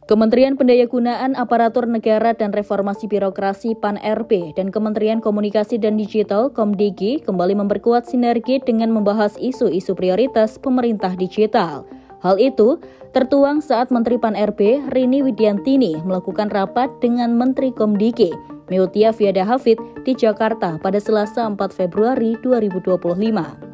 Kementerian Pendayagunaan Aparatur Negara dan Reformasi Birokrasi (PAN-RB) dan Kementerian Komunikasi dan Digital (Komdigi) kembali memperkuat sinergi dengan membahas isu-isu prioritas pemerintah digital. Hal itu tertuang saat Menteri PAN-RB Rini Widiantini melakukan rapat dengan Menteri Komdigi Meutia Fiada Hafid di Jakarta pada Selasa 4 Februari 2025.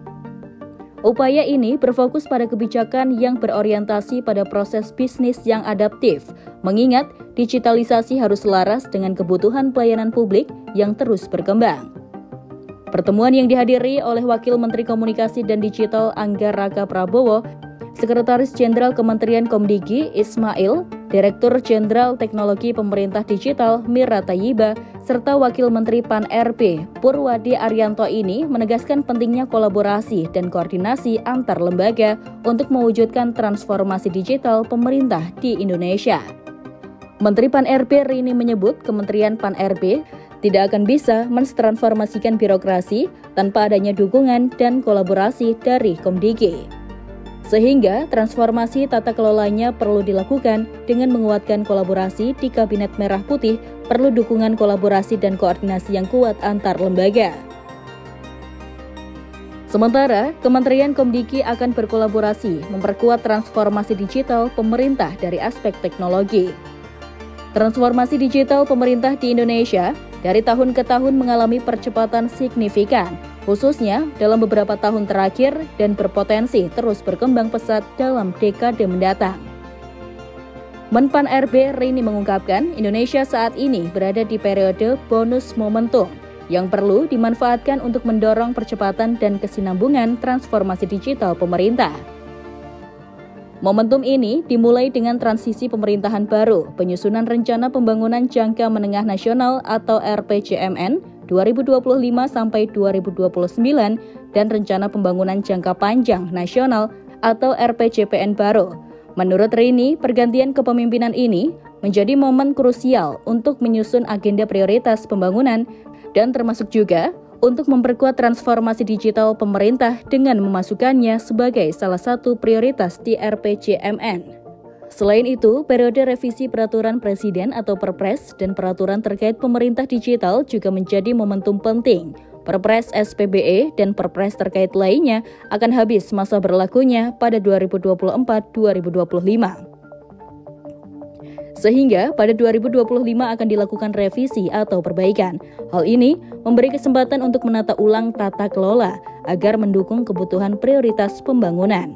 Upaya ini berfokus pada kebijakan yang berorientasi pada proses bisnis yang adaptif, mengingat digitalisasi harus selaras dengan kebutuhan pelayanan publik yang terus berkembang. Pertemuan yang dihadiri oleh Wakil Menteri Komunikasi dan Digital Angga Raka Prabowo, Sekretaris Jenderal Kementerian Komdigi Ismail, Direktur Jenderal Teknologi Pemerintah Digital Mira Tayyiba, serta Wakil Menteri PAN-RB Purwadi Arianto ini menegaskan pentingnya kolaborasi dan koordinasi antar lembaga untuk mewujudkan transformasi digital pemerintah di Indonesia. Menteri PAN-RB Rini menyebut Kementerian PAN-RB tidak akan bisa mentransformasikan birokrasi tanpa adanya dukungan dan kolaborasi dari Komdigi. Sehingga transformasi tata kelolanya perlu dilakukan dengan menguatkan kolaborasi di Kabinet Merah Putih, perlu dukungan kolaborasi dan koordinasi yang kuat antar lembaga. Sementara, Kementerian Komdigi akan berkolaborasi memperkuat transformasi digital pemerintah dari aspek teknologi. Transformasi digital pemerintah di Indonesia dari tahun ke tahun mengalami percepatan signifikan, khususnya dalam beberapa tahun terakhir dan berpotensi terus berkembang pesat dalam dekade mendatang. Menpan RB Rini mengungkapkan Indonesia saat ini berada di periode bonus momentum yang perlu dimanfaatkan untuk mendorong percepatan dan kesinambungan transformasi digital pemerintah. Momentum ini dimulai dengan transisi pemerintahan baru, penyusunan Rencana Pembangunan Jangka Menengah Nasional atau RPJMN 2025-2029 dan Rencana Pembangunan Jangka Panjang Nasional atau RPJPN baru. Menurut Rini, pergantian kepemimpinan ini menjadi momen krusial untuk menyusun agenda prioritas pembangunan dan termasuk juga untuk memperkuat transformasi digital pemerintah dengan memasukkannya sebagai salah satu prioritas di RPJMN. Selain itu, periode revisi Peraturan Presiden atau Perpres dan peraturan terkait pemerintah digital juga menjadi momentum penting. Perpres SPBE dan Perpres terkait lainnya akan habis masa berlakunya pada 2024-2025. Sehingga pada 2025 akan dilakukan revisi atau perbaikan. Hal ini memberi kesempatan untuk menata ulang tata kelola agar mendukung kebutuhan prioritas pembangunan.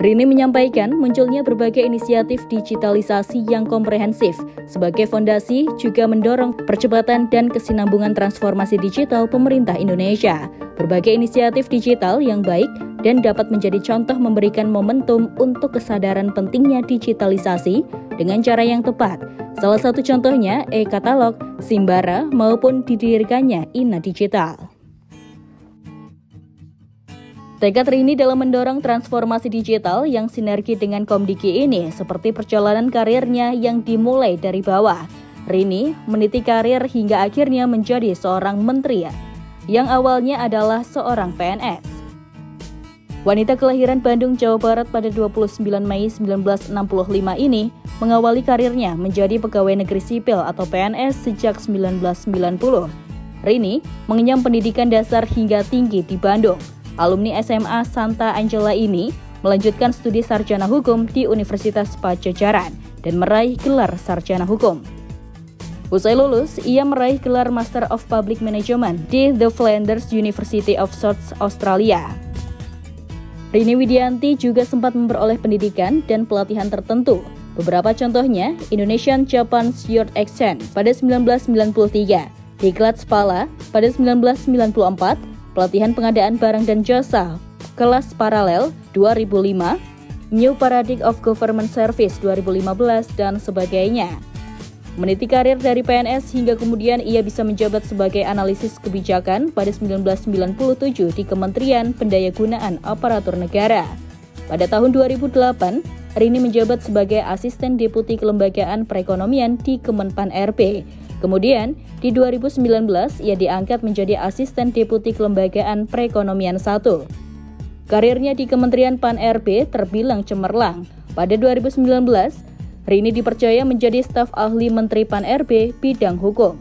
Rini menyampaikan munculnya berbagai inisiatif digitalisasi yang komprehensif sebagai fondasi juga mendorong percepatan dan kesinambungan transformasi digital pemerintah Indonesia. Berbagai inisiatif digital yang baik dan dapat menjadi contoh memberikan momentum untuk kesadaran pentingnya digitalisasi dengan cara yang tepat. Salah satu contohnya e-katalog, Simbara maupun didirikannya INA Digital. Tekad Rini dalam mendorong transformasi digital yang sinergi dengan Komdigi ini seperti perjalanan karirnya yang dimulai dari bawah. Rini meniti karir hingga akhirnya menjadi seorang menteri yang awalnya adalah seorang PNS. Wanita kelahiran Bandung, Jawa Barat pada 29 Mei 1965 ini mengawali karirnya menjadi pegawai negeri sipil atau PNS sejak 1990. Rini mengenyam pendidikan dasar hingga tinggi di Bandung. Alumni SMA Santa Angela ini melanjutkan studi sarjana hukum di Universitas Padjadjaran dan meraih gelar sarjana hukum. Usai lulus, ia meraih gelar Master of Public Management di The Flinders University of South Australia. Rini Widianti juga sempat memperoleh pendidikan dan pelatihan tertentu. Beberapa contohnya, Indonesian Japan's Youth Exchange pada 1993, Diklat Spala pada 1994, pelatihan pengadaan barang dan jasa kelas paralel 2005, New Paradigm of Government Service 2015, dan sebagainya. Meniti karir dari PNS hingga kemudian ia bisa menjabat sebagai analisis kebijakan pada 1997 di Kementerian Pendayagunaan Aparatur Negara. Pada tahun 2008, Rini menjabat sebagai Asisten Deputi Kelembagaan Perekonomian di Kemenpan RB. Kemudian, di 2019, ia diangkat menjadi Asisten Deputi Kelembagaan Perekonomian 1. Karirnya di Kementerian Pan-RB terbilang cemerlang. Pada 2019, Rini dipercaya menjadi staf ahli Menteri Pan-RB bidang hukum.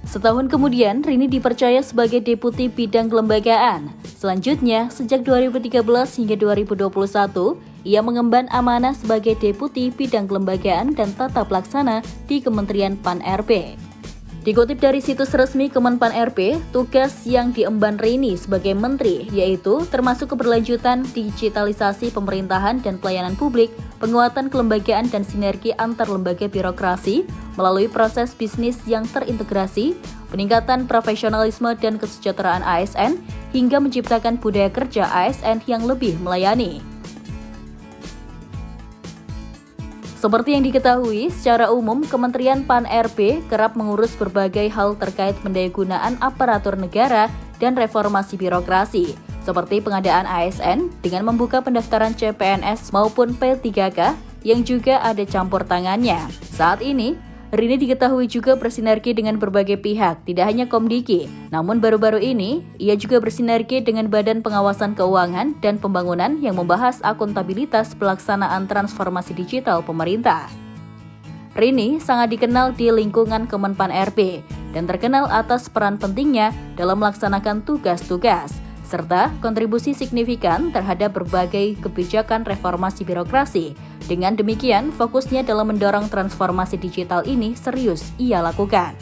Setahun kemudian, Rini dipercaya sebagai Deputi Bidang Kelembagaan. Selanjutnya, sejak 2013 hingga 2021, ia mengemban amanah sebagai Deputi Bidang Kelembagaan dan Tata Pelaksana di Kementerian Pan-RB. Dikutip dari situs resmi Kemenpan RB, tugas yang diemban Rini sebagai menteri yaitu termasuk keberlanjutan digitalisasi pemerintahan dan pelayanan publik, penguatan kelembagaan dan sinergi antar lembaga birokrasi melalui proses bisnis yang terintegrasi, peningkatan profesionalisme dan kesejahteraan ASN, hingga menciptakan budaya kerja ASN yang lebih melayani. Seperti yang diketahui, secara umum Kementerian Pan-RB kerap mengurus berbagai hal terkait pendayagunaan aparatur negara dan reformasi birokrasi, seperti pengadaan ASN dengan membuka pendaftaran CPNS maupun P3K yang juga ada campur tangannya. Saat ini, Rini diketahui juga bersinergi dengan berbagai pihak, tidak hanya Komdiki, namun baru-baru ini ia juga bersinergi dengan Badan Pengawasan Keuangan dan Pembangunan yang membahas akuntabilitas pelaksanaan transformasi digital pemerintah. Rini sangat dikenal di lingkungan Kemenpan RB dan terkenal atas peran pentingnya dalam melaksanakan tugas-tugas, serta kontribusi signifikan terhadap berbagai kebijakan reformasi birokrasi. Dengan demikian, fokusnya dalam mendorong transformasi digital ini serius ia lakukan.